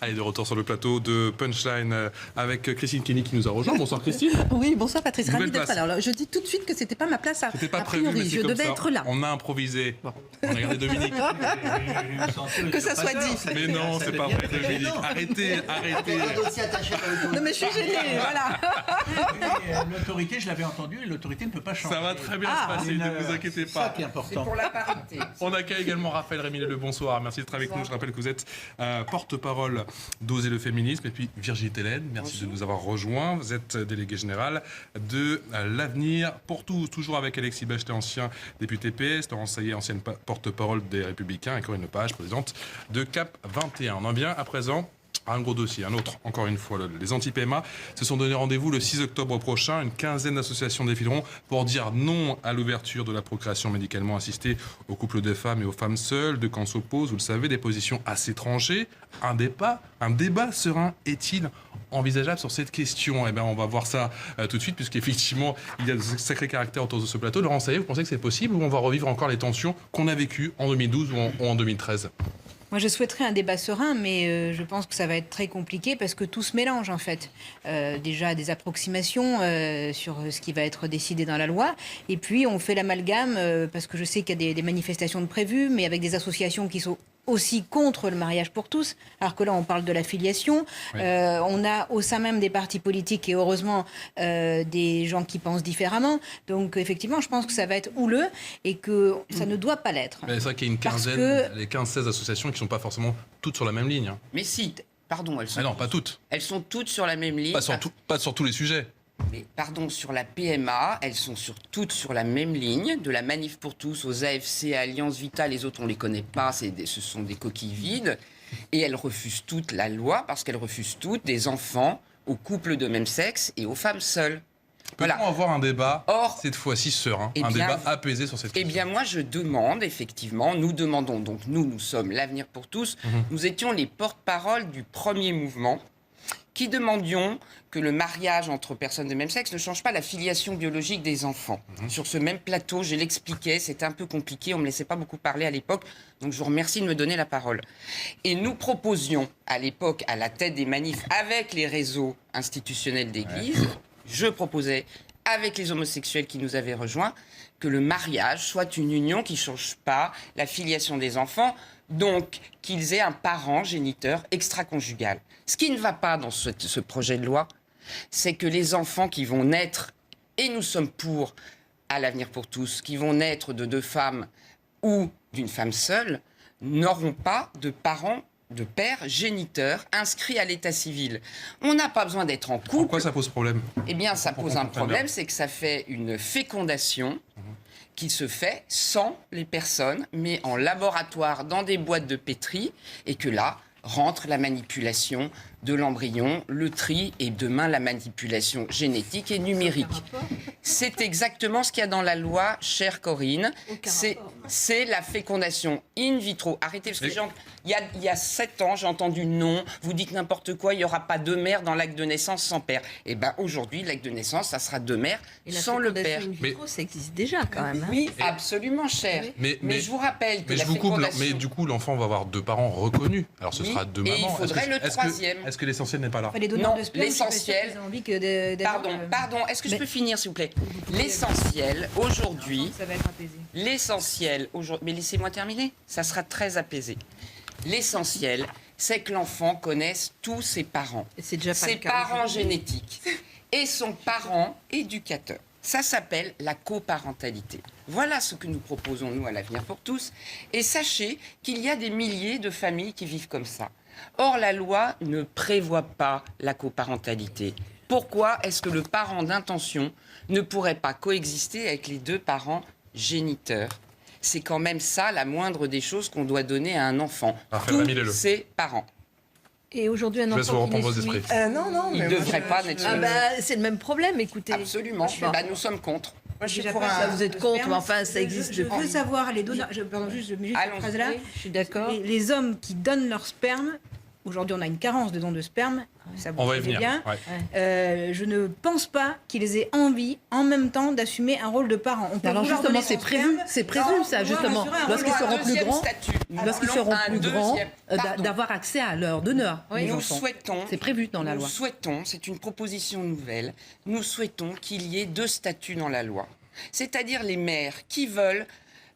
Allez, de retour sur le plateau de Punchline avec Christine Kenny qui nous a rejoint. Bonsoir Christine. Oui, bonsoir Patrice, ravi d'être place. là. Alors, je dis tout de suite que c'était pas ma place C'était pas a prévu, priori. mais c'est Je comme devais ça. être là. On a improvisé. Bon. On a regardé Dominique. Que ça soit dit. Mais non, c'est pas vrai Dominique. Arrêtez. Non mais je suis gênée, voilà. L'autorité, je l'avais entendu, et l'autorité ne peut pas changer. Ça va très bien se passer, ne vous inquiétez C'est ça pas. qui est important. Pour la parité. On accueille également Raphaël Rémillet, le bonsoir. Merci d'être avec nous. Je rappelle que vous êtes porte-parole d'Oser le féminisme. Et puis Virginie Tellene, merci de nous avoir rejoints. Vous êtes déléguée générale de l'Avenir pour tous. Toujours avec Alexis Bachelay, ancien député PS, Laurence Saillet, ancienne porte-parole des Républicains, et Corinne Lepage, présidente de CAP 21. On en vient à présent à un gros dossier, un autre, encore une fois, les anti-PMA se sont donné rendez-vous le 6 octobre prochain. Une quinzaine d'associations défileront pour dire non à l'ouverture de la procréation médicalement assistée aux couples de femmes et aux femmes seules. Deux camps s'opposent, vous le savez, des positions assez tranchées. Un débat serein est-il envisageable sur cette question? Eh bien, on va voir ça tout de suite, puisqu'effectivement, il y a de sacrés caractères autour de ce plateau. Laurence Saillet, vous pensez que c'est possible ou on va revivre encore les tensions qu'on a vécues en 2012 ou en 2013? Moi, je souhaiterais un débat serein, mais je pense que ça va être très compliqué parce que tout se mélange, en fait. Déjà, des approximations sur ce qui va être décidé dans la loi. Et puis, on fait l'amalgame, parce que je sais qu'il y a des manifestations de prévues, mais avec des associations qui sont aussi contre le mariage pour tous, alors que là on parle de la filiation. Oui. On a au sein même des partis politiques et heureusement des gens qui pensent différemment. Donc effectivement, je pense que ça va être houleux et que ça ne doit pas l'être. C'est vrai qu'il y a une quinzaine, les 15-16 associations qui ne sont pas forcément toutes sur la même ligne. Mais si, pardon, elles sont... non, pas toutes. Elles sont toutes sur la même ligne. Pas sur tous les sujets. Mais pardon, sur la PMA, elles sont toutes sur la même ligne, de la Manif pour tous aux AFC, à Alliance Vita, les autres on les connaît pas, ce sont des coquilles vides, et elles refusent toutes la loi parce qu'elles refusent toutes des enfants aux couples de même sexe et aux femmes seules. Peut-on avoir un débat, cette fois-ci serein, débat apaisé sur cette question? Eh bien moi je demande, effectivement, nous demandons, donc nous sommes l'Avenir pour tous, nous étions les porte-parole du premier mouvement, qui demandions que le mariage entre personnes de même sexe ne change pas la filiation biologique des enfants. Sur ce même plateau, je l'expliquais, c'était un peu compliqué, on ne me laissait pas beaucoup parler à l'époque, donc je vous remercie de me donner la parole. Et nous proposions à l'époque, à la tête des manifs, avec les réseaux institutionnels d'église, je proposais, avec les homosexuels qui nous avaient rejoints, que le mariage soit une union qui ne change pas la filiation des enfants, donc qu'ils aient un parent géniteur extra-conjugal. Ce qui ne va pas dans ce projet de loi, c'est que les enfants qui vont naître, et nous sommes pour, à l'Avenir pour tous, qui vont naître de deux femmes ou d'une femme seule, n'auront pas de parents, de père géniteur inscrit à l'état civil. On n'a pas besoin d'être en couple. Pourquoi ça pose problème? Eh bien, ça pose un problème, c'est que ça fait une fécondation qui se fait sans les personnes, mais en laboratoire, dans des boîtes de pétri, et que là rentre la manipulation de l'embryon, le tri et demain la manipulation génétique et numérique. C'est exactement ce qu'il y a dans la loi, chère Corinne. C'est la fécondation in vitro. Arrêtez, parce que il y a 7 ans, j'ai entendu non, vous dites n'importe quoi, il n'y aura pas de mère dans l'acte de naissance sans père. Et bien aujourd'hui, l'acte de naissance, ça sera deux mères sans le père. In vitro, ça existe déjà quand même. Oui, absolument, cher. Mais je vous rappelle que la fécondation... Mais du coup, l'enfant va avoir deux parents reconnus. Alors ce sera deux mamans. Et il faudrait le troisième. Est-ce que l'essentiel n'est pas là? Non, l'essentiel... Pardon, est-ce que je peux finir, s'il vous plaît? L'essentiel, aujourd'hui... Ça va être apaisé. L'essentiel, aujourd'hui... Mais laissez-moi terminer, ça sera très apaisé. L'essentiel, c'est que l'enfant connaisse tous ses parents. C'est déjà pas ses parents génétiques et son parent éducateur. Ça s'appelle la coparentalité. Voilà ce que nous proposons, nous, à l'Avenir pour tous. Et sachez qu'il y a des milliers de familles qui vivent comme ça. Or, la loi ne prévoit pas la coparentalité. Pourquoi est-ce que le parent d'intention ne pourrait pas coexister avec les deux parents géniteurs? C'est quand même ça, la moindre des choses qu'on doit donner à un enfant. Tous ses parents. Et aujourd'hui, un enfant qui naît soumis... il ne devrait pas naître soumis. C'est le même problème, écoutez. Absolument. Nous sommes contre. Moi, je suis pour ça, vous êtes contre, mais enfin, ça existe depuis. Je veux savoir, les donneurs... Pardon, juste cette phrase-là. Je suis d'accord. Les hommes qui donnent leur sperme aujourd'hui on a une carence de dons de sperme, ça vous On va y le savez venir. bien. Ouais. Je ne pense pas qu'ils aient envie en même temps d'assumer un rôle de parent. On peut Alors vouloir justement, donner c'est son prévu, sperme, c'est prévu sans ça, vouloir justement. assurer un Lorsqu'ils rôle de seront parent. plus grands, Lorsqu'ils seront plus grands, pardon. d'avoir accès à leur donneur. les Nous enfants. souhaitons, C'est prévu dans la loi. Nous souhaitons, c'est une proposition nouvelle, nous souhaitons qu'il y ait 2 statuts dans la loi. C'est-à-dire les mères qui veulent,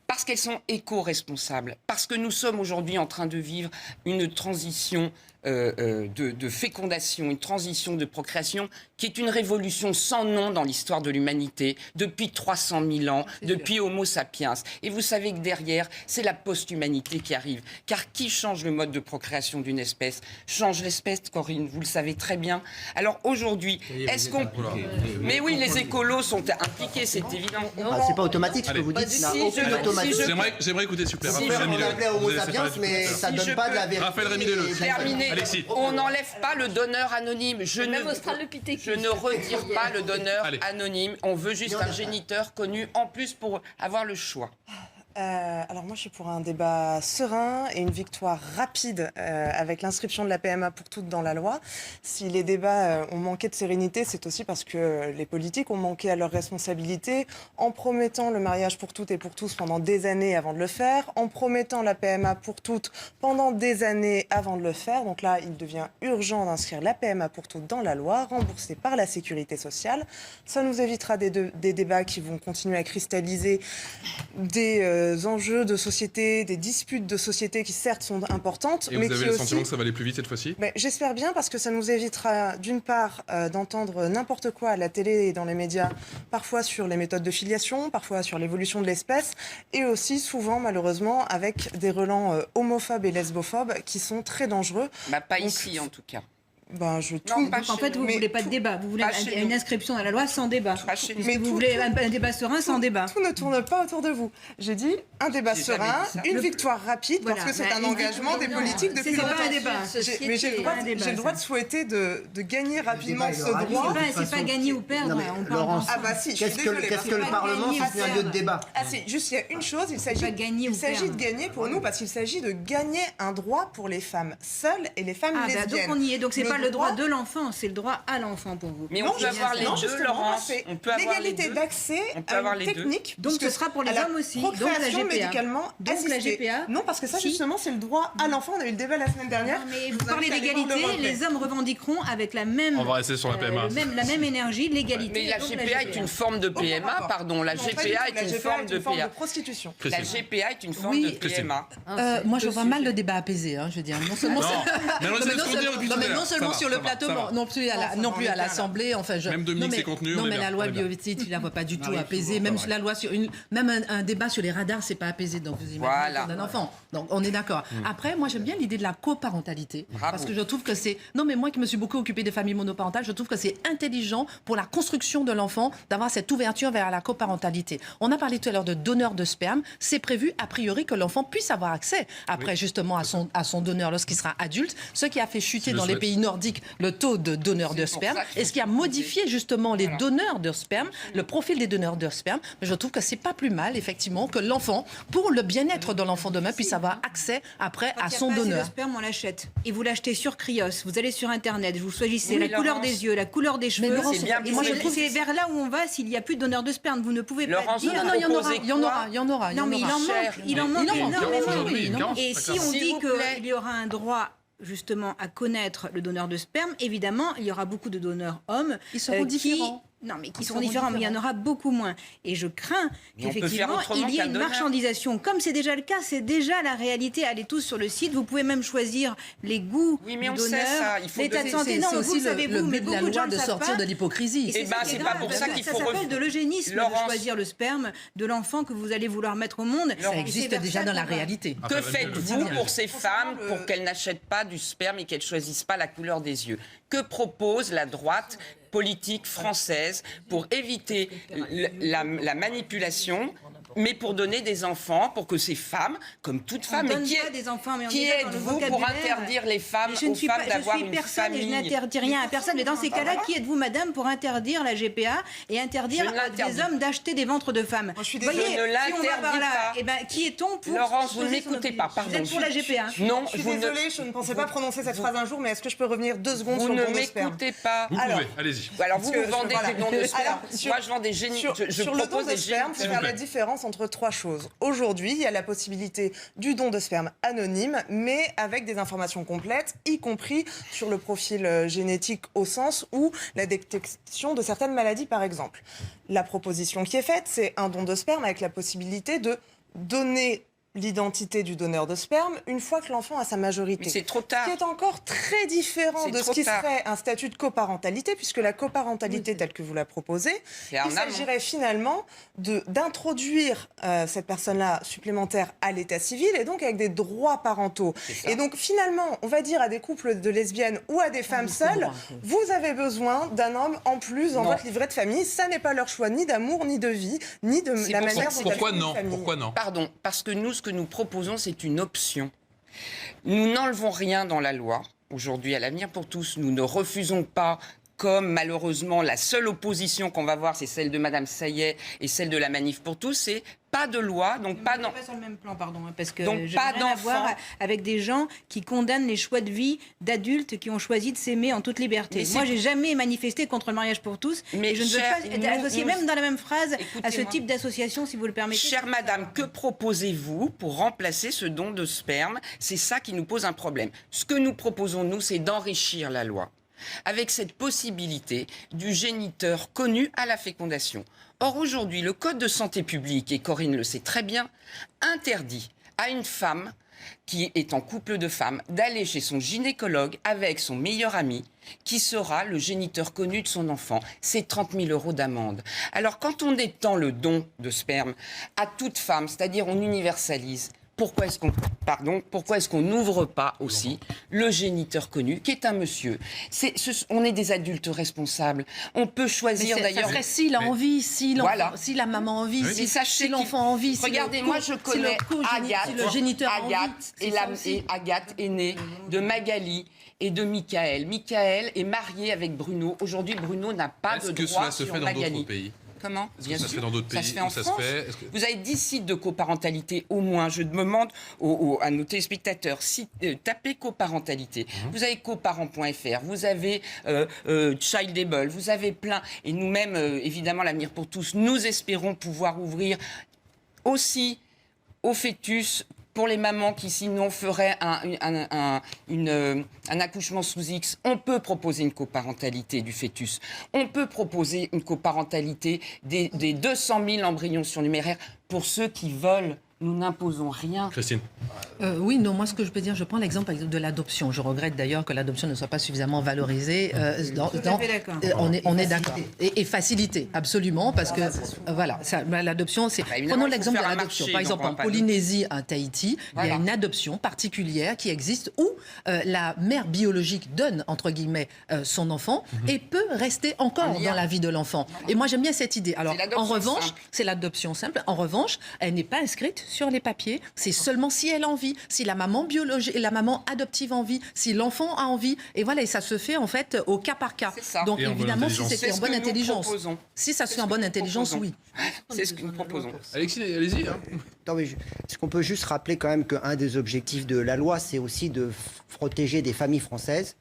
parce qu'elles sont éco-responsables, parce que nous sommes aujourd'hui en train de vivre une transition de fécondation, une transition de procréation qui est une révolution sans nom dans l'histoire de l'humanité depuis 300 000 ans, depuis Homo sapiens. Et vous savez que derrière, c'est la post-humanité qui arrive. Car qui change le mode de procréation d'une espèce change l'espèce, Corinne, vous le savez très bien. Alors aujourd'hui, est-ce qu'on... Mais oui, les écolos sont impliqués, c'est évident. C'est pas automatique ce que Allez. vous dites. Si, Ça n'a si, aucune je- automatique. si, J'aimerais écouter, s'il vous plaît. Si, Raphaël on Rémy-Leleu. l'appelait Homo Vous avez sapiens, séparé mais tout à ça l'heure. donne je pas de la peux vérité. Raphaël Rémy-Leleu. Terminé. Alexis. On n'enlève pas le donneur anonyme. Je ne retire pas le donneur Allez. anonyme. On veut juste un géniteur connu en plus pour avoir le choix. Alors moi je suis pour un débat serein et une victoire rapide avec l'inscription de la PMA pour toutes dans la loi. Si les débats ont manqué de sérénité, c'est aussi parce que les politiques ont manqué à leurs responsabilités en promettant le mariage pour toutes et pour tous pendant des années avant de le faire, en promettant la PMA pour toutes pendant des années avant de le faire. Donc là, il devient urgent d'inscrire la PMA pour toutes dans la loi, remboursée par la sécurité sociale. Ça nous évitera des débats qui vont continuer à cristalliser des enjeux de société, des disputes de société qui certes sont importantes, Et mais vous avez qui le aussi... sentiment que ça va aller plus vite cette fois-ci? Mais j'espère bien parce que ça nous évitera d'une part d'entendre n'importe quoi à la télé et dans les médias, parfois sur les méthodes de filiation, parfois sur l'évolution de l'espèce, et aussi souvent malheureusement avec des relents homophobes et lesbophobes qui sont très dangereux. Bah, pas Donc, ici en tout cas. Ben, Non, pas En fait, vous ne Mais voulez pas de débat. Vous voulez pas chez une nous. inscription dans la loi sans débat. Pas chez nous. Puisque Mais vous voulez un débat serein sans débat. Tout ne tourne pas autour de vous. J'ai dit un débat J'ai jamais serein, dit ça. une victoire rapide, Voilà. parce que c'est Bah, un une engagement des victoire, politiques non, depuis c'est pas longtemps. un débat. Mais j'ai le droit de souhaiter de gagner rapidement ce droit. C'est pas gagner ou perdre. Non, mais On parle Laurence, Ah bah si, je suis qu'est-ce désolée, que parce le que Parlement, gagner si c'est un lieu de débat? Ah c'est juste, il y a une chose, il pas s'agit gagner ou perdre. de gagner pour nous, parce qu'il s'agit de gagner un droit pour les femmes seules et les femmes Ah, bah, donc lesbiennes. on y est. Donc c'est pas le droit de l'enfant, c'est le droit à l'enfant pour vous. Mais on peut avoir les non, deux, justement, Laurence. c'est On peut avoir les l'égalité deux. d'accès On peut à avoir une les deux. technique. Donc puisque ce sera pour les à la hommes aussi. Donc la procréation GPA. médicalement Donc la assistée. GPA. Non, parce que ça Si. justement c'est le droit à l'enfant. On a eu le débat la semaine dernière. Non, mais Je vous vous parlez invite à aller voir d'égalité, le replay. les hommes revendiqueront avec la même, On va rester sur la PMA. la même énergie, l'égalité. Mais la donc GPA est une forme de PMA, rapport. pardon. La Non, pas du GPA tout. est La une GPA forme de PMA. prostitution. La Christine. GPA est une forme Oui. de Christine. PMA. Moi, je vois mal le débat apaisé, hein, je veux dire. Non seulement, Non, mais on sait ce qu'on dit depuis tout à l'heure. non seulement Ça va, sur ça le va, plateau, ça va. non plus à l'Assemblée. Enfin, Même Dominique non, mais- s'est contenu, Non, on est mais bien, la loi on est bien. bioéthique, tu la vois pas du tout Marie, apaisée. souvent, Même pas la loi sur même un débat sur les radars, c'est pas apaisé. Donc vous imaginez Voilà. d'un enfant. Donc on est d'accord. Après, moi j'aime bien l'idée de la coparentalité Bravo. parce que je trouve que c'est non mais moi qui me suis beaucoup occupée des familles monoparentales, je trouve que c'est intelligent pour la construction de l'enfant d'avoir cette ouverture vers la coparentalité. On a parlé tout à l'heure de donneur de sperme. C'est prévu a priori que l'enfant puisse avoir accès après justement à son donneur lorsqu'il sera adulte, ce qui a fait chuter le dans les souhaite. pays nordiques le taux de donneurs de pour sperme ça qu'il et ce qui a modifié justement les donneurs de sperme, le profil des donneurs de sperme. Mais je trouve que c'est pas plus mal effectivement que l'enfant, pour le bien-être de l'enfant demain, puisse avoir accès après Quand à il y a son pas assez donneur. de sperme, on l'achète. Et vous l'achetez sur Krios. Vous allez sur Internet, vous choisissez Oui, la couleur Laurence. des yeux, la couleur des cheveux. Laurence, c'est bien et moi, je plus trouve que c'est vers là où on va s'il n'y a plus de donneurs de sperme. Vous ne pouvez pas Laurence, dire... Non, il y en aura, Proposez il y en aura, il y en aura. Non, mais il en cher. manque. Il en Il manque en manque énormément. aujourd'hui, une carence, Et très si clairement. on S'il dit vous plaît. qu'il y aura un droit justement à connaître le donneur de sperme, évidemment, il y aura beaucoup de donneurs hommes. Ils seront différents. Non, mais qui Ils seront seront différents, mais il y en différents. aura beaucoup moins. Et je crains Mais on peut faire qu'effectivement, autrement il y ait qu'un une donneur. marchandisation. Comme c'est déjà le cas, c'est déjà la réalité. Allez tous sur le site. Vous pouvez même choisir les goûts Oui, mais du on sait donneur, ça, il faut l'état de donner- santé. C'est Non, vous aussi le savez, le vous, mais but de la beaucoup de gens loi ne de savent sortir pas. de l'hypocrisie. Et Eh ben, ça qui est c'est pas grave, pour ça qu'il ça faut s'appelle de l'eugénisme Laurence. de choisir le sperme de l'enfant que vous allez vouloir mettre au monde. Ça Et existe c'est vers déjà ça dans la qu'on va. réalité. Ah, Que Raphaël faites-vous Rémy-Leleu. pour ces femmes pour qu'elles n'achètent pas du sperme et qu'elles choisissent pas la couleur des yeux? Que propose la droite politique française pour éviter la manipulation mais pour donner des enfants, pour que ces femmes, comme toute femme, donne mais pas des enfants, mais on qui est dans le êtes-vous pour vocabulaire. interdire les femmes, Mais je ne suis pas, d'avoir je suis une personne et je famille? n'interdis rien à personne. Mais dans ces cas-là, qui êtes-vous, madame, pour interdire la GPA et interdire Je ne à l'interdis des hommes d'acheter des ventres de femmes? Je suis Voyez, désolée. Je ne si on va par l'interdis là, pas. eh ben, qui est-on pour Laurence, vous ne poser son m'écoutez opinion? pas, pardon. Vous êtes pour la GPA? Non, Je suis vous désolée, je ne pensais pas prononcer cette phrase un jour, mais est-ce que je peux revenir 2 secondes Vous sur le ne don de sperme? m'écoutez pas. Vous Alors, pouvez, allez-y. Alors vous, Parce que vous vendez voilà. des dons de sperme. Alors, sur- Moi, je vends des génies. Je Sur le don propose de des sperme, faut génies. faire la différence entre 3 choses. Aujourd'hui, il y a la possibilité du don de sperme anonyme, mais avec des informations complètes, y compris sur le profil génétique au sens où la détection de certaines maladies, par exemple. La proposition qui est faite, c'est un don de sperme avec la possibilité de donner l'identité du donneur de sperme une fois que l'enfant a sa majorité. Mais c'est trop tard. Ce qui est encore très différent C'est de ce trop qui tard. serait un statut de coparentalité, puisque la coparentalité telle que vous la proposez, C'est en il amont. s'agirait finalement d'introduire cette personne-là supplémentaire à l'état civil et donc avec des droits parentaux. ça. Et donc finalement, on va dire à des couples de lesbiennes ou à des femmes seules, vous avez besoin d'un homme en plus dans Non. votre livret de famille. Ça n'est pas leur choix ni d'amour, ni de vie, ni de C'est la pour ça- manière dont Pourquoi elles font non? une famille. Pourquoi non? Pardon, parce que nous, ce que nous proposons, c'est une option. Nous n'enlevons rien dans la loi. Aujourd'hui, à l'Avenir pour tous, nous ne refusons pas, comme malheureusement la seule opposition qu'on va voir, c'est celle de Madame Sayet et celle de la Manif pour tous, c'est pas de loi, donc pas On dans... n'est pas sur le même plan, pardon, hein, parce que Donc, je pas n'ai rien à d'enfants. voir avec des gens qui condamnent les choix de vie d'adultes qui ont choisi de s'aimer en toute liberté. Mais c'est- Moi, j'ai jamais manifesté contre le mariage pour tous, Mais et je ne veux cher, pas être associée, nous- même dans la même phrase, à ce Écoutez-moi. type d'association, si vous le permettez. Chère madame, que proposez-vous pour remplacer ce don de sperme? C'est ça qui nous pose un problème. Ce que nous proposons, nous, c'est d'enrichir la loi avec cette possibilité du géniteur connu à la fécondation. Or, aujourd'hui, le Code de santé publique, et Corinne le sait très bien, interdit à une femme qui est en couple de femmes d'aller chez son gynécologue avec son meilleur ami qui sera le géniteur connu de son enfant. C'est 30 000 € d'amende. Alors, quand on étend le don de sperme à toute femme, c'est-à-dire on universalise, pourquoi est-ce qu'on n'ouvre pas aussi le géniteur connu, qui est un monsieur? On est des adultes responsables. On peut choisir Ça d'ailleurs... serait s'il a envie, si Voilà. la maman a envie, Mais si sachez l'enfant a envie. Regardez, moi je connais Agathe. Si le géniteur a envie. Et Agathe est née de Magali et de Michael. Michael est marié avec Bruno. Aujourd'hui, Bruno n'a pas Est-ce de que droit cela se sur fait dans Magali. d'autres pays? Comment? Est-ce que ça se fait dans d'autres pays? Ça se fait en Où ça se France. fait? Est-ce que- Vous avez 10 sites de coparentalité au moins. Je demande à nos téléspectateurs, tapez coparentalité. Vous avez coparent.fr, vous avez Childable, vous avez plein. Et nous-mêmes, évidemment, l'Avenir pour tous, nous espérons pouvoir ouvrir aussi au fœtus pour les mamans qui sinon feraient un accouchement sous X. On peut proposer une coparentalité du fœtus. On peut proposer une coparentalité des 200 000 embryons surnuméraires pour ceux qui veulent. Nous n'imposons rien. Christine. Oui, non, moi ce que je peux dire, je prends l'exemple par exemple, de l'adoption. Je regrette d'ailleurs que l'adoption ne soit pas suffisamment valorisée. Tout à fait d'accord. On est d'accord. Et facilité, absolument, parce que voilà, l'adoption, c'est. Bah, évidemment, Prenons il faut l'exemple de faire un l'adoption. marché, Par donc exemple, on va en pas Polynésie, à Tahiti, il y Voilà. a une adoption particulière qui existe où la mère biologique donne, entre guillemets, son enfant et peut rester encore En lien. dans la vie de l'enfant. Et moi, j'aime bien cette idée. Alors, l'adoption en revanche, simple. c'est l'adoption simple. En revanche, elle n'est pas inscrite sur les papiers. C'est seulement si elle a envie, si la maman biologique, la maman adoptive a envie, si l'enfant a envie. Et voilà, et ça se fait en fait au cas par cas. C'est ça. Donc Et en bonne évidemment, si intelligence. c'était C'est en ce bonne que nous intelligence, proposons. si ça se C'est fait ce en que bonne nous intelligence, proposons. oui. C'est ce que nous proposons. Alexis, allez-y. Hein. Non, mais est-ce qu'on peut juste rappeler quand même qu'un des objectifs de la loi, c'est aussi de protéger des familles françaises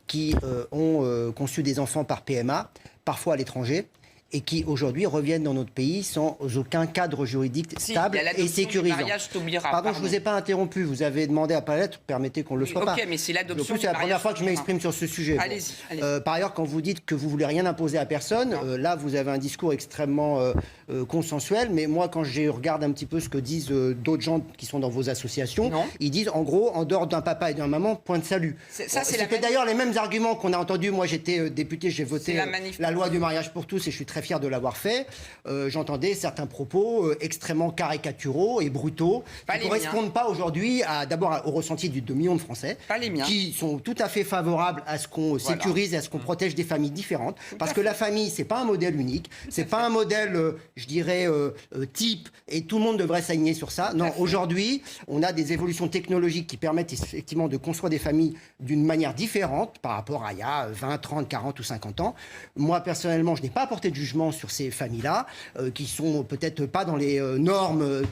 qui ont conçu des enfants par PMA, parfois à l'étranger, et qui aujourd'hui reviennent dans notre pays sans aucun cadre juridique Si, stable il y a et l'adoption du sécurisant. mariage t'oubliera, Pardon, je ne vous ai pas interrompu. Vous avez demandé à Palette, permettez qu'on ne le soit pas. Ok, mais c'est l'adoption En plus, du c'est la première mariage fois que je t'oubliera. m'exprime sur ce sujet. Bon. Allez-y. Par ailleurs, quand vous dites que vous voulez rien imposer à personne, là, vous avez un discours extrêmement consensuel. Mais moi, quand je regarde un petit peu ce que disent d'autres gens qui sont dans vos associations, Non. ils disent, en gros, en dehors d'un papa et d'une maman, point de salut. Ça, c'est la C'était même- d'ailleurs les mêmes arguments qu'on a entendus. Moi, j'étais député, j'ai voté C'est la manif la pour loi tous. du mariage pour tous et je suis très très fier de l'avoir fait, j'entendais certains propos extrêmement caricaturaux et brutaux Pas qui les ne correspondent pas aujourd'hui d'abord au ressenti de millions de Français, Pas les miens. qui sont tout à fait favorables à ce qu'on sécurise et à ce qu'on protège des familles différentes. Parce que la famille, c'est pas un modèle unique, c'est pas un modèle, je dirais, type, et tout le monde devrait s'aligner sur ça. Non, aujourd'hui, on a des évolutions technologiques qui permettent effectivement de construire des familles d'une manière différente par rapport à il y a 20, 30, 40 ou 50 ans. Moi, personnellement, je n'ai pas apporté de jugement sur ces familles-là, qui sont peut-être pas dans les normes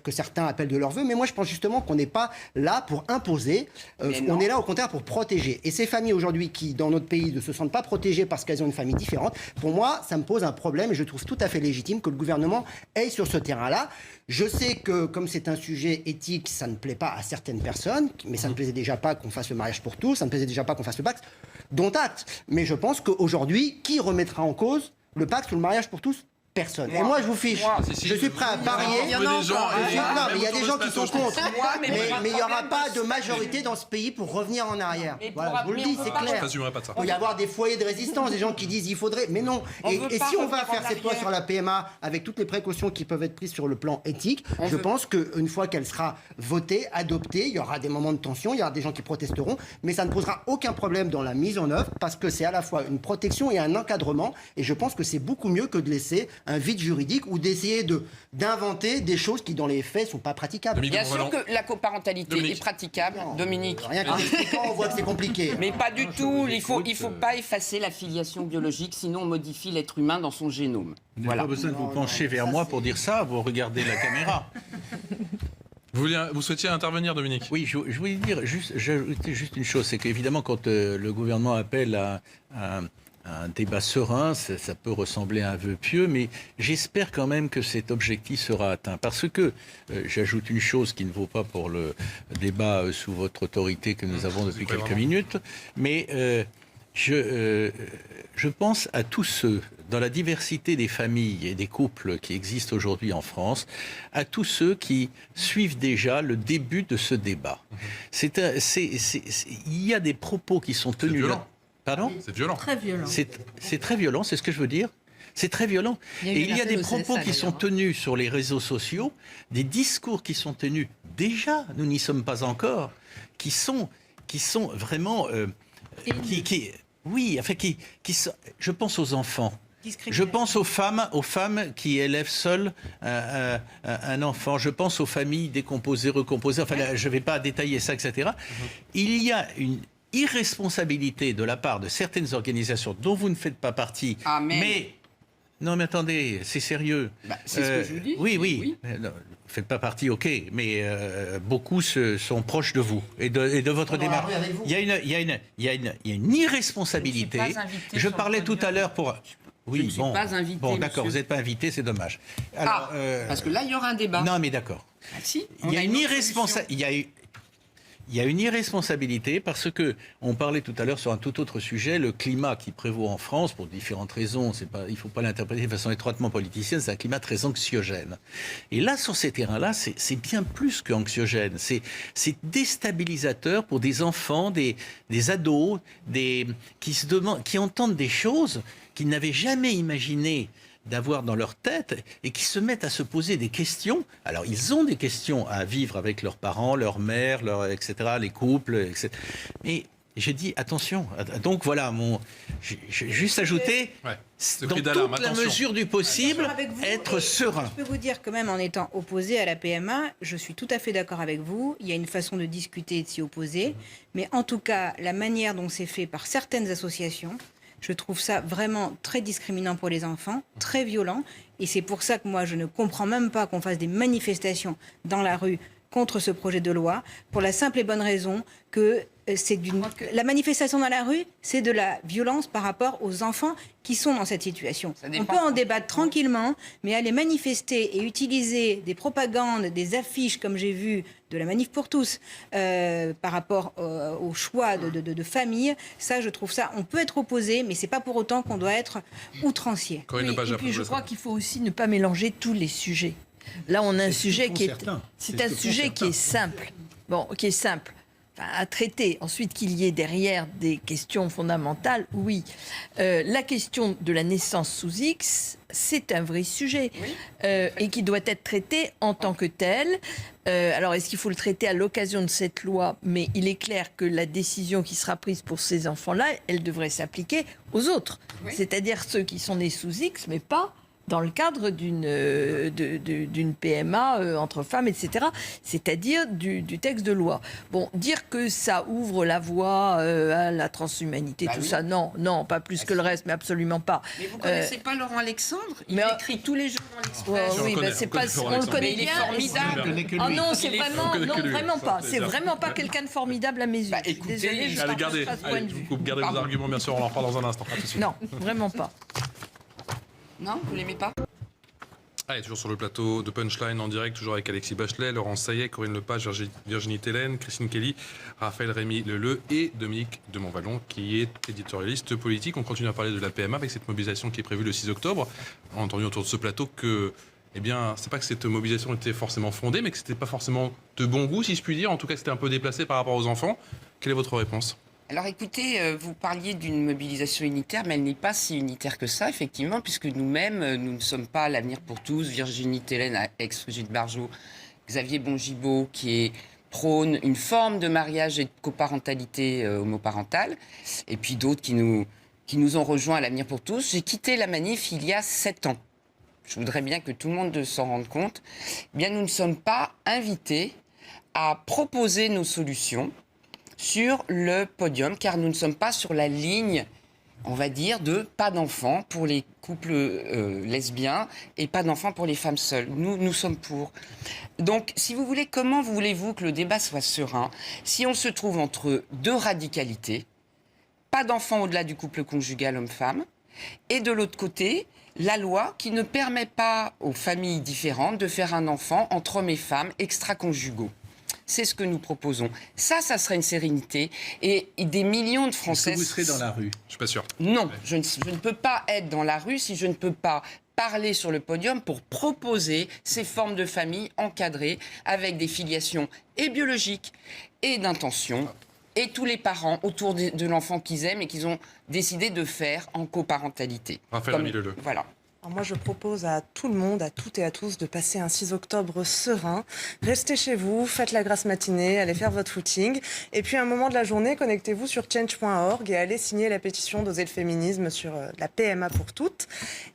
que certains appellent de leur vœu, mais moi, je pense justement qu'on n'est pas là pour imposer, on est là au contraire pour protéger. Et ces familles aujourd'hui qui, dans notre pays, ne se sentent pas protégées parce qu'elles ont une famille différente, pour moi, ça me pose un problème et je trouve tout à fait légitime que le gouvernement aille sur ce terrain-là. Je sais que, comme c'est un sujet éthique, ça ne plaît pas à certaines personnes, mais ça ne plaisait déjà pas qu'on fasse le mariage pour tous, ça ne plaisait déjà pas qu'on fasse le pacte, dont acte. Mais je pense qu'aujourd'hui, qui remettra en cause le pacte ou le mariage pour tous ? Personne. Et moi, je vous fiche. Je suis prêt à parier. Il y en a encore. Il y a des gens qui sont contre. mais Mais il n'y aura pas de majorité dans ce pays pour revenir en arrière. Voilà, je vous le dis, c'est clair. Je n'assumerai pas de ça. Il peut y avoir des foyers de résistance, des gens qui disent il faudrait. Mais non. Et si on va faire cette loi sur la PMA avec toutes les précautions qui peuvent être prises sur le plan éthique, je pense qu'une fois qu'elle sera votée, adoptée, il y aura des moments de tension, il y aura des gens qui protesteront, mais ça ne posera aucun problème dans la mise en œuvre parce que c'est à la fois une protection et un encadrement. Et je pense que c'est beaucoup mieux que de laisser un vide juridique ou d'essayer d'inventer des choses qui, dans les faits, ne sont pas praticables. Bien sûr que la coparentalité est praticable, Dominique. Rien qu'en expliquant, on voit que c'est compliqué. Mais pas du tout. Il faut pas effacer la filiation biologique, sinon on modifie l'être humain dans son génome. Vous n'avez pas besoin de vous pencher vers moi pour dire ça, vous regardez la caméra. Vous souhaitiez intervenir, Dominique? Oui, je voulais dire juste une chose, c'est qu'évidemment, quand le gouvernement appelle à un débat serein, ça peut ressembler à un vœu pieux, mais j'espère quand même que cet objectif sera atteint. Parce que, j'ajoute une chose qui ne vaut pas pour le débat sous votre autorité que nous avons depuis quelques minutes, mais je pense à tous ceux, dans la diversité des familles et des couples qui existent aujourd'hui en France, à tous ceux qui suivent déjà le début de ce débat. Il y a des propos qui sont tenus là. Pardon ? C'est violent. Très violent. C'est très violent, c'est ce que je veux dire. C'est très violent. Et il y a des propos qui sont tenus sur les réseaux sociaux, des discours qui sont tenus déjà, nous n'y sommes pas encore, qui sont vraiment... je pense aux enfants. Je pense aux femmes qui élèvent seules un enfant. Je pense aux familles décomposées, recomposées. Enfin, là, je ne vais pas détailler ça, etc. Il y a une irresponsabilité de la part de certaines organisations dont vous ne faites pas partie. Mais non, mais attendez, c'est sérieux. C'est ce que je vous dis. Oui. Non, vous ne faites pas partie, ok, mais beaucoup sont proches de vous et de votre démarche. Il y a une irresponsabilité. Je parlais tout à l'heure pour... Oui, je ne suis pas invité. Bon, d'accord, vous n'êtes pas invité, c'est dommage. Alors, parce que là, il y aura un débat. Non, mais d'accord. Si, Il y a une irresponsabilité. Il y a une irresponsabilité parce que on parlait tout à l'heure sur un tout autre sujet, le climat qui prévaut en France pour différentes raisons. Il ne faut pas l'interpréter de façon étroitement politicienne. C'est un climat très anxiogène. Et là, sur ces terrains-là, c'est bien plus qu'anxiogène. C'est déstabilisateur pour des enfants, des ados, qui entendent des choses qu'ils n'avaient jamais imaginées d'avoir dans leur tête et qui se mettent à se poser des questions. Alors, ils ont des questions à vivre avec leurs parents, leur mère, etc., les couples, etc. Mais j'ai dit, attention. Donc, voilà, j'ai juste ajouté, dans toute la mesure du possible, être serein. Je peux vous dire que même en étant opposé à la PMA, je suis tout à fait d'accord avec vous. Il y a une façon de discuter et de s'y opposer. Mais en tout cas, la manière dont c'est fait par certaines associations, je trouve ça vraiment très discriminant pour les enfants, très violent. Et c'est pour ça que moi, je ne comprends même pas qu'on fasse des manifestations dans la rue contre ce projet de loi, pour la simple et bonne raison que la manifestation dans la rue, c'est de la violence par rapport aux enfants qui sont dans cette situation. On peut en débattre tranquillement, mais aller manifester et utiliser des propagandes, des affiches, comme j'ai vu de la Manif pour tous, par rapport au choix de famille, ça, je trouve ça, on peut être opposé, mais c'est pas pour autant qu'on doit être outrancier. Et puis, je crois qu'il faut aussi ne pas mélanger tous les sujets. Là, on a un sujet qui est... C'est un sujet qui est simple. Bon, qui est simple. à traiter. Ensuite, qu'il y ait derrière des questions fondamentales, oui. La question de la naissance sous X, c'est un vrai sujet et qui doit être traité en tant que tel. Alors, est-ce qu'il faut le traiter à l'occasion de cette loi? Mais il est clair que la décision qui sera prise pour ces enfants-là, elle devrait s'appliquer aux autres. C'est-à-dire ceux qui sont nés sous X, mais pas dans le cadre d'une PMA entre femmes, etc. C'est-à-dire du texte de loi. Bon, dire que ça ouvre la voie à la transhumanité, tout ça, non, pas plus que le reste, mais absolument pas. Mais vous ne connaissez pas Laurent Alexandre? Il écrit tous les jours dans l'Express. Oui, mais c'est pas, on le connaît bien. Il est formidable. Ah non, c'est vraiment, non, vraiment pas. C'est vraiment pas quelqu'un de formidable à mes yeux. Écoutez, désolée, je Allez, partage pas ce point de vue. gardez vos arguments, bien sûr, on en reparle dans un instant. À tout de suite. Non, vraiment pas. Non, vous l'aimez pas? Allez, toujours sur le plateau de Punchline en direct, toujours avec Alexis Bachelet, Laurence Saillet, Corinne Lepage, Virginie Tellen, Christine Kelly, Raphaël Rémy Leleu et Dominique de Montvalon, qui est éditorialiste politique. On continue à parler de la PMA avec cette mobilisation qui est prévue le 6 octobre. On a entendu autour de ce plateau que, eh bien, c'est pas que cette mobilisation était forcément fondée, mais que c'était pas forcément de bon goût, si je puis dire. En tout cas, c'était un peu déplacé par rapport aux enfants. Quelle est votre réponse ? Alors écoutez, vous parliez d'une mobilisation unitaire, mais elle n'est pas si unitaire que ça, effectivement, puisque nous-mêmes, nous ne sommes pas l'avenir pour tous. Virginie Tellen, ex-Brigitte Bardot, Xavier Bongibaud, qui prône une forme de mariage et de coparentalité homoparentale, et puis d'autres qui nous ont rejoints à l'avenir pour tous. J'ai quitté la manif il y a 7 ans. Je voudrais bien que tout le monde s'en rende compte. Eh bien, nous ne sommes pas invités à proposer nos solutions sur le podium, car nous ne sommes pas sur la ligne, on va dire, de pas d'enfants pour les couples lesbiens et pas d'enfants pour les femmes seules. Nous sommes pour. Donc, si vous voulez, comment voulez-vous que le débat soit serein si on se trouve entre deux radicalités, pas d'enfants au-delà du couple conjugal homme-femme, et de l'autre côté, la loi qui ne permet pas aux familles différentes de faire un enfant entre hommes et femmes extra-conjugaux. C'est ce que nous proposons. Ça serait une sérénité. Et des millions de Français... Est-ce que vous serez dans la rue? Je suis pas sûr. Non, je ne peux pas être dans la rue si je ne peux pas parler sur le podium pour proposer ces formes de famille encadrées avec des filiations et biologiques et d'intention et tous les parents autour de l'enfant qu'ils aiment et qu'ils ont décidé de faire en coparentalité. Raphaël Rémy Leleu. Voilà. Alors moi, je propose à tout le monde, à toutes et à tous, de passer un 6 octobre serein. Restez chez vous, faites la grasse matinée, allez faire votre footing. Et puis, à un moment de la journée, connectez-vous sur change.org et allez signer la pétition d'Oser le féminisme sur la PMA pour toutes.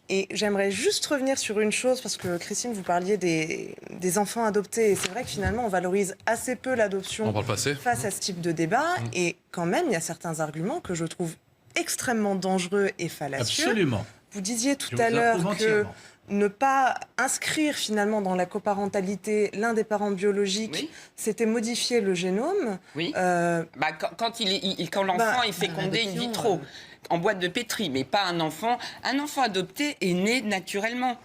Et j'aimerais juste revenir sur une chose, parce que Christine, vous parliez des enfants adoptés. Et c'est vrai que finalement, on valorise assez peu l'adoption face à ce type de débat. Et quand même, il y a certains arguments que je trouve extrêmement dangereux et fallacieux. Absolument. Vous disiez tout à l'heure que ne pas inscrire finalement dans la coparentalité l'un des parents biologiques, c'était modifier le génome. Oui. Quand l'enfant est fécondé in vitro, en boîte de pétri, mais pas un enfant. Un enfant adopté est né naturellement.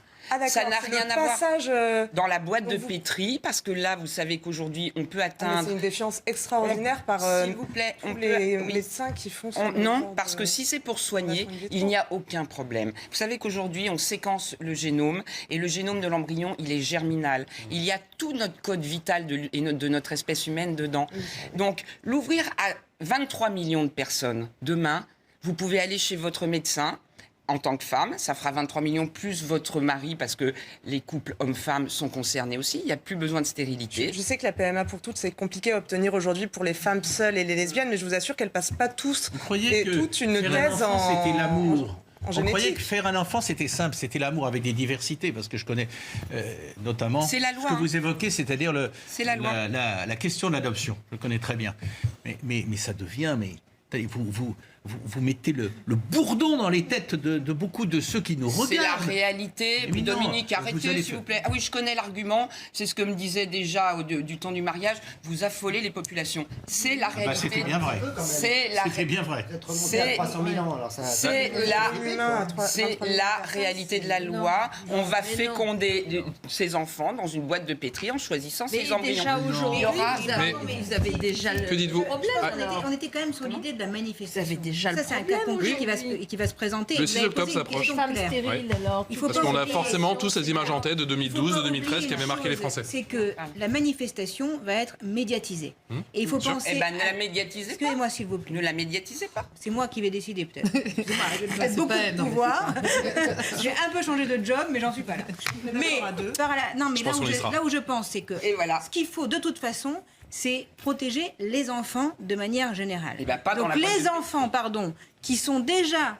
Ça n'a rien à voir dans la boîte de pétri, parce que là, vous savez qu'aujourd'hui, on peut atteindre... C'est une défiance extraordinaire par s'il vous plaît, les médecins qui font... Non, parce que si c'est pour soigner, il n'y a aucun problème. Vous savez qu'aujourd'hui, on séquence le génome, et le génome de l'embryon, il est germinal. Il y a tout notre code vital de notre espèce humaine dedans. Donc, l'ouvrir à 23 millions de personnes, demain, vous pouvez aller chez votre médecin, en tant que femme, ça fera 23 millions plus votre mari, parce que les couples hommes-femmes sont concernés aussi. Il n'y a plus besoin de stérilité. Je sais que la PMA pour toutes, c'est compliqué à obtenir aujourd'hui pour les femmes seules et les lesbiennes, mais je vous assure qu'elles ne passent pas tous et toutes une thèse en... C'était l'amour. On croyait que faire un enfant, c'était simple, c'était l'amour avec des diversités, parce que je connais notamment ce que vous évoquez, c'est-à-dire la question de l'adoption. Je le connais très bien. Mais ça devient... Vous mettez le bourdon dans les têtes de beaucoup de ceux qui nous regardent. C'est la réalité. Puis Dominique, arrêtez s'il vous plaît. Ah oui, je connais l'argument. C'est ce que me disait déjà du temps du mariage. Vous affolez les populations. C'est la réalité. C'était bien vrai. C'était bien vrai. C'est 300 000 ans. Alors c'est la réalité de la loi. On va féconder ces enfants dans une boîte de pétri en choisissant ces embryons. Déjà aujourd'hui, vous avez déjà le que dites-vous On était quand même sur l'idée de la manifestation. Vous avez déjà le ça, c'est un problème, cas concret oui. qui va se présenter. Le Vous 6 avez octobre posé une s'approche. question Femmes claire. stériles, alors. Il faut Parce pas qu'on a oublier- forcément tous ces images en tête de 2012, de 2013 qui avaient marqué les Français. C'est que la manifestation va être médiatisée. Et il faut Sûr. penser... Eh ben, ne la médiatisez pas. Excusez-moi, s'il vous plaît. Ne la médiatisez pas. C'est moi qui vais décider, peut-être. Excusez-moi, j'ai c'est beaucoup pas- de non, mais pouvoir. J'ai un peu changé de job, mais j'en suis pas là. Mais, non, mais Je pense qu'on y sera. là où je pense, c'est que Et voilà. ce qu'il faut, de toute façon, c'est protéger les enfants de manière générale. Eh ben, pas dans Donc la les politique. enfants, qui sont déjà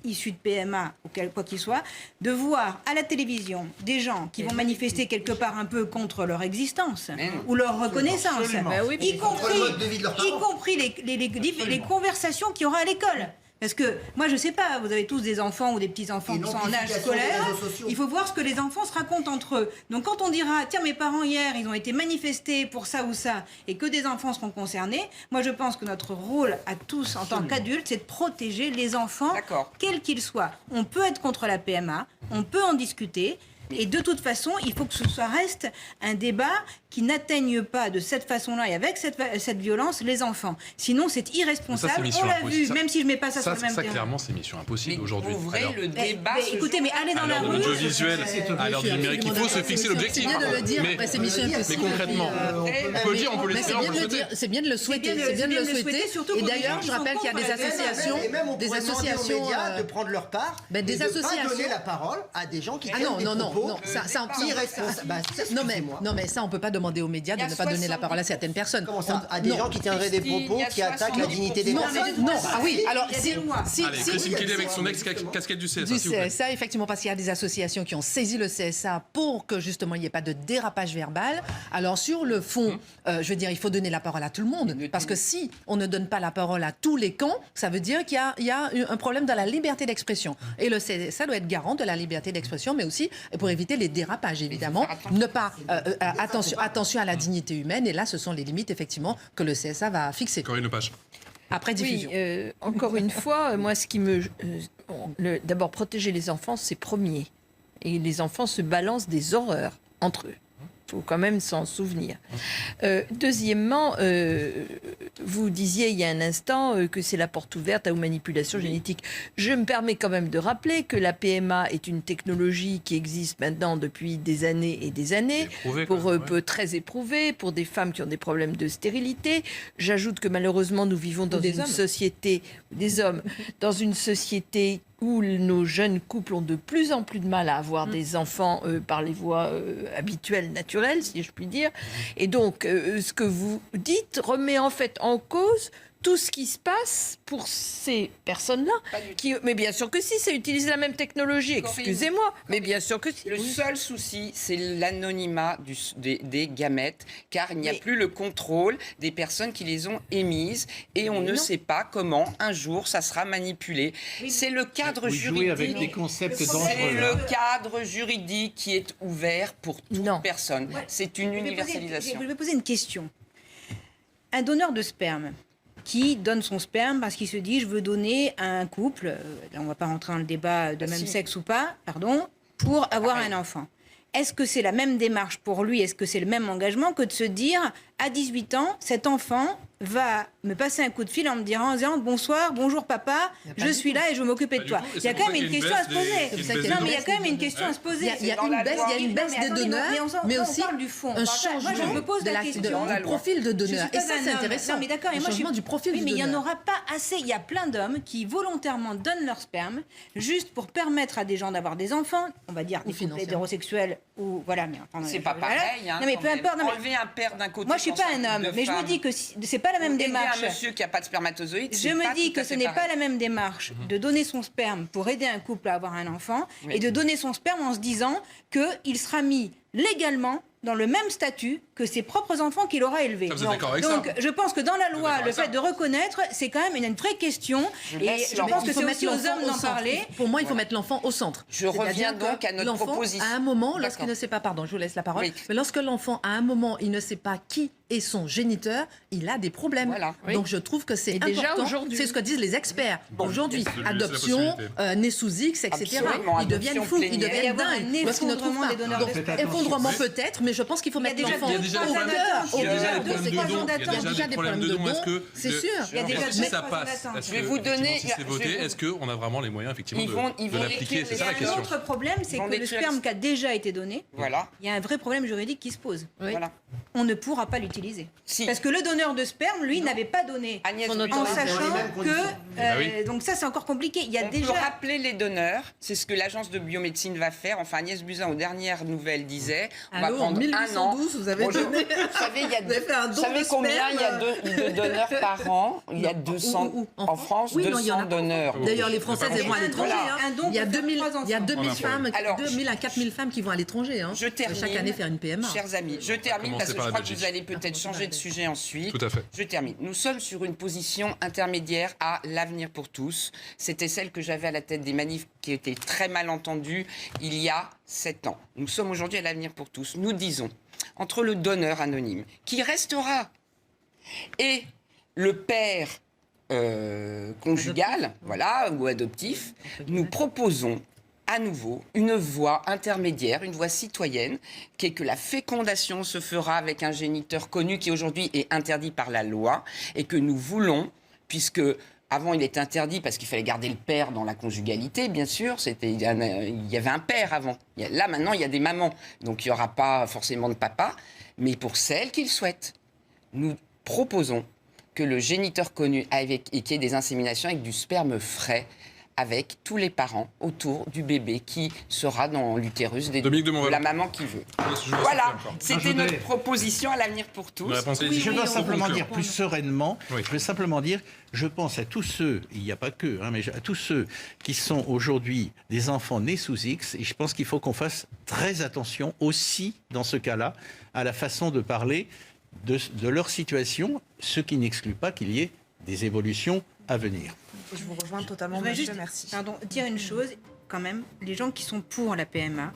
issus de PMA ou quoi qu'il soit, de voir à la télévision des gens qui vont manifester quelque part un peu contre leur existence Mais non. ou leur reconnaissance, y compris, le mode de vie de leurs y parents. compris les conversations qu'il y aura à l'école. Parce que, moi, je sais pas, vous avez tous des enfants ou des petits-enfants Et qui sont en âge l'amplification scolaire. des réseaux sociaux. Il faut voir ce que les enfants se racontent entre eux. Donc, quand on dira, tiens, mes parents hier, ils ont été manifestés pour ça ou ça, et que des enfants seront concernés, moi, je pense que notre rôle à tous, en tant qu'adultes, c'est de protéger les enfants, D'accord. quels qu'ils soient. On peut être contre la PMA, on peut en discuter. Et de toute façon, il faut que ce soit reste un débat qui n'atteigne pas de cette façon-là et avec cette violence les enfants. Sinon, c'est irresponsable. mission On l'a impossible. vu, Ça- même si je mets pas ça sur Ça, le même ça terrain. clairement, c'est mission impossible Mais aujourd'hui. ouvrez Alors, le débat. ce Écoutez, mais jour-là. allez dans à la l'heure de rue. l'audiovisuel, à l'heure du numérique, il faut se fixer l'objectif. C'est bien de le dire, Mais- après c'est mission impossible. Mais concrètement, on peut le dire, on peut Mais l'espérer, c'est on bien peut de le le dire, c'est bien de le souhaiter, bien de- c'est bien de c'est le bien de le souhaiter. souhaiter, surtout Et pour d'ailleurs, des je gens rappelle qu'il y a des qui sont contre la associations, Et même on des pourrait demander associations. aux médias de prendre leur part Ben, des et de associations. pas donner la parole à des gens qui Ah tiennent non, des non, non, propos non, ça, irresponsables. Bah, non mais, excusez-moi. non mais ça on peut pas demander aux médias Il y de a ne pas donner la 70 parole à certaines personnes. Comment ça On- À des non. gens qui tiendraient des Christine, propos il y a qui attaquent la 70%. dignité des Non, personnes non, ah oui, alors Il y a des lois. Allez, Christine Kelly avec son ex-casquette du CSA, du s'il vous plaît. CSA, effectivement, parce qu'il y a des associations qui ont saisi le CSA pour que justement il n'y ait pas de dérapage verbal. Alors sur le fond, je veux dire, il faut donner la parole à tout le monde, parce que si on ne donne pas la parole à tous les camps, ça veut dire qu'il y a un problème dans la liberté d'expression. Et le CSA doit être garant de la liberté d'expression, mais aussi pour éviter les dérapages, évidemment. Ne pas attention à la dignité humaine. Et là, ce sont les limites effectivement que le CSA va fixer Corinne Lepage. après diffusion. Oui, encore une fois, moi, ce qui me... D'abord, protéger les enfants, c'est premier. Et les enfants se balancent des horreurs entre eux. Il faut quand même s'en souvenir. Deuxièmement, vous disiez il y a un instant que c'est la porte ouverte aux manipulations génétiques. Je me permets quand même de rappeler que la PMA est une technologie qui existe maintenant depuis des années et des années, Éprouvé, pour quand même, ouais. très éprouvée, pour des femmes qui ont des problèmes de stérilité. J'ajoute que malheureusement, nous vivons dans des une hommes. société, des hommes, dans une société où nos jeunes couples ont de plus en plus de mal à avoir des enfants par les voies habituelles, naturelles, si je puis dire. Et donc, ce que vous dites remet en fait en cause tout ce qui se passe pour ces personnes-là. Mais bien sûr que si, c'est utiliser la même technologie. Corinne. Excusez-moi, mais bien sûr que si. Le seul souci, c'est l'anonymat des gamètes, car il n'y a Mais- plus le contrôle des personnes qui les ont émises, et on ne sait pas comment, un jour, ça sera manipulé. C'est le cadre Vous jouez avec des juridique. concepts C'est dangereux. le cadre juridique qui est ouvert pour toute Non. personne. C'est une Je universalisation. vais poser une question. Un donneur de sperme qui donne son sperme parce qu'il se dit je veux donner à un couple, là on ne va pas rentrer dans le débat de même si. sexe ou pas, pardon, pour avoir Pareil. un enfant. Est-ce que c'est la même démarche pour lui? Est-ce que c'est le même engagement que de se dire à 18 ans, cet enfant va me passer un coup de fil en me disant bonsoir, bonjour papa, je suis là et je vais m'occuper de Pas du toi. tout. Et Il y c'est a pour quand ça même qu'il une y a question à une se baisse poser. des- qu'il y a une baisse Non, mais il y a des quand même une donneurs. question à se poser. Il y a dans une la baisse, loi. il y a une baisse des donneurs, mais aussi un changement Moi, je me pose de la question. du profil de Je donneur. suis Et pas ça, un c'est homme. intéressant. Non, mais d'accord, et Le moi, je changement suis- du profil oui, du mais il n'y en donneur. aura pas assez. Il y a plein d'hommes qui volontairement donnent leur sperme juste pour permettre à des gens d'avoir des enfants, on va dire Ou des couples financièrement. hétérosexuels ou voilà. Mais enfin, C'est pas voilà. pareil. Hein, Non, mais quand peu même. importe. non, mais Enlever un père d'un côté. moi, je suis pour pas sa un couple homme, de mais je me femmes. dis que c'est pas la même Aider démarche. un monsieur qui n'a pas de spermatozoïdes, Je c'est pas me dis tout que à ce fait n'est pas pareil. la même démarche de donner son sperme pour aider un couple à avoir un enfant Oui. et de donner son sperme en se disant qu'il sera mis légalement dans le même statut que ses propres enfants qu'il aura élevés. Ça, vous êtes d'accord avec ça Donc, je pense que dans la loi, d'accord le avec ça fait de reconnaître, c'est quand même une vraie question. Et laisse je Laurent. pense Il que faut c'est mettre aussi aux l'enfant hommes au d'en centre. parler. Pour moi, il faut mettre l'enfant au centre. Je reviens C'est-à-dire donc que à notre l'enfant, proposition. à un moment, lorsqu'il D'accord. ne sait pas, pardon, je vous laisse la parole, Oui. mais lorsque l'enfant, à un moment, il ne sait pas qui est son géniteur, il a des problèmes. Voilà. Donc je trouve que c'est Et déjà important. aujourd'hui. C'est ce que disent les experts. Aujourd'hui, de lui laisser la adoption, possibilité. né sous X, etc. Absolument, Ils deviennent adoption fous, ils plénière. Il va y deviennent avoir un dingues lorsqu'ils ne trouvent effondrement pas. des donneurs Donc, de faites sperme. attention. Effondrement peut-être, mais je pense qu'il faut Il y a mettre déjà l'enfant Il y a déjà trois des ans problèmes. d'attente. Il y a déjà des Deux, problèmes de trois dons. ans Il y a d'attente. déjà des problèmes de dons. Est-ce que c'est sûr. Il y a déjà si deux, ça trois ans passe, d'attente. est-ce Je vais que, vous donner- effectivement, si c'est voté, est-ce qu'on a vraiment les moyens effectivement Ils vont de l'appliquer? écrire C'est ça la Il y a un question. autre problème, c'est Ils vont que le détruire sperme les- qui a déjà été donné, Voilà. il y a un vrai problème juridique qui se pose. Oui. Voilà. On ne pourra pas l'utiliser. Si. Parce que le donneur de sperme, lui, n'avait pas donné. Agnès Son Buzyn, En autorisation. sachant Dans les mêmes que... conditions. Bah oui. Donc ça, c'est encore compliqué. Il y a On déjà... peut rappeler les donneurs, c'est ce que l'agence de biomédecine va faire. Enfin, Agnès Buzyn, aux dernières nouvelles, disait on va Allô, en prendre un an. 1812, vous avez Bonjour. donné... Vous savez, il y a Vous avez fait un don vous savez de combien sperme, il y a de donneurs par an? Il y a 200 Où en France, Oui, non, il y en 200 a. donneurs. D'ailleurs, les Françaises, elles vont à l'étranger. Voilà. hein. Un don Il y a peut faire 2000, trois il y a enfants. 2000 femmes, Alors, 2000 à 4000 femmes qui vont à l'étranger. Hein, Je termine. chaque année faire une PMA. Chers amis, je termine commencer parce que par je la crois que vous Belgique. allez peut-être changer de sujet ensuite. Tout à fait. Je termine. Nous sommes sur une position intermédiaire à l'avenir pour tous. C'était celle que j'avais à la tête des manifs qui était très mal entendue il y a 7 ans. Nous sommes aujourd'hui à l'avenir pour tous. Nous disons, entre le donneur anonyme, qui restera, et le père conjugal, voilà, ou adoptif, nous proposons à nouveau une voie intermédiaire, une voie citoyenne, qui est que la fécondation se fera avec un géniteur connu qui aujourd'hui est interdit par la loi et que nous voulons, puisque avant il était interdit parce qu'il fallait garder le père dans la conjugalité, bien sûr, il y avait un père avant. Là maintenant il y a des mamans, donc il n'y aura pas forcément de papa, mais pour celles qui le souhaitent, nous proposons que le géniteur connu et qu'il y ait des inséminations avec du sperme frais, avec tous les parents autour du bébé qui sera dans l'utérus Dominique de la Montvalon. maman qui veut. Je vous laisse Voilà, encore. c'était notre proposition à l'avenir pour tous. Une réponse Je légitime. dois Pour simplement conclure. dire plus sereinement, Oui. je veux simplement dire, je pense à tous ceux, il n'y a pas que, hein, mais à tous ceux qui sont aujourd'hui des enfants nés sous X, et je pense qu'il faut qu'on fasse très attention aussi, dans ce cas-là, à la façon de parler de leur situation, ce qui n'exclut pas qu'il y ait des évolutions à venir. Je vous rejoins totalement, Je voudrais monsieur, juste merci. dire une chose, quand même, les gens qui sont pour la PMA,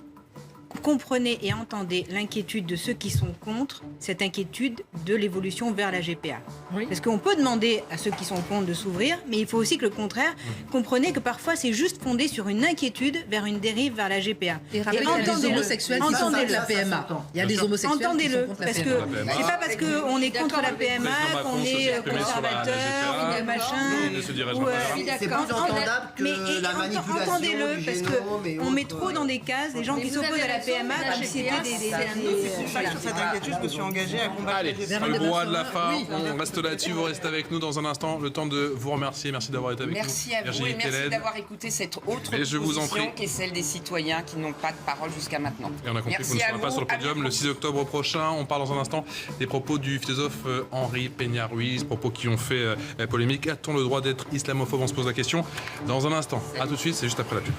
comprenez et entendez l'inquiétude de ceux qui sont contre cette inquiétude de l'évolution vers la GPA. Oui. Parce qu'on peut demander à ceux qui sont contre de s'ouvrir, mais il faut aussi que le contraire, comprenez que parfois c'est juste fondé sur une inquiétude vers une dérive vers la GPA. Et rappelez qu'il y a des entendez-le. homosexuels qui sont contre la PMA. Il y a des homosexuels qui sont Entendez-le, contre la parce PMA. que c'est pas parce qu'on est contre la PMA Président qu'on Macron se est exprimait sur la conservateur GPA. ou de machin. Ne se dirait ou, pas. C'est plus entendable que mais la manipulation entendez-le, du parce génome et qu'on met autres, trop dans des cases des gens qui s'opposent à la PMA comme si c'était des voilà. Sur cette inquiétude, je me suis engagée à combattre Allez, la c'est le droit de la fin. On reste là-dessus, vous restez avec nous dans un instant. Le temps de vous remercier. Merci d'avoir été avec Merci nous. à vous Virginie et merci Tellez. d'avoir écouté cette autre Et je vous en position prie. qui est celle des citoyens qui n'ont pas de parole jusqu'à maintenant. Et on a compris que vous ne Merci à serez pas sur le à podium bientôt. le 6 octobre prochain. On parle dans un instant des propos du philosophe Henri Peña-Ruiz, propos qui ont fait polémique. A-t-on le droit d'être islamophobe? On se pose la question dans un instant. A tout de suite, c'est juste après la pub.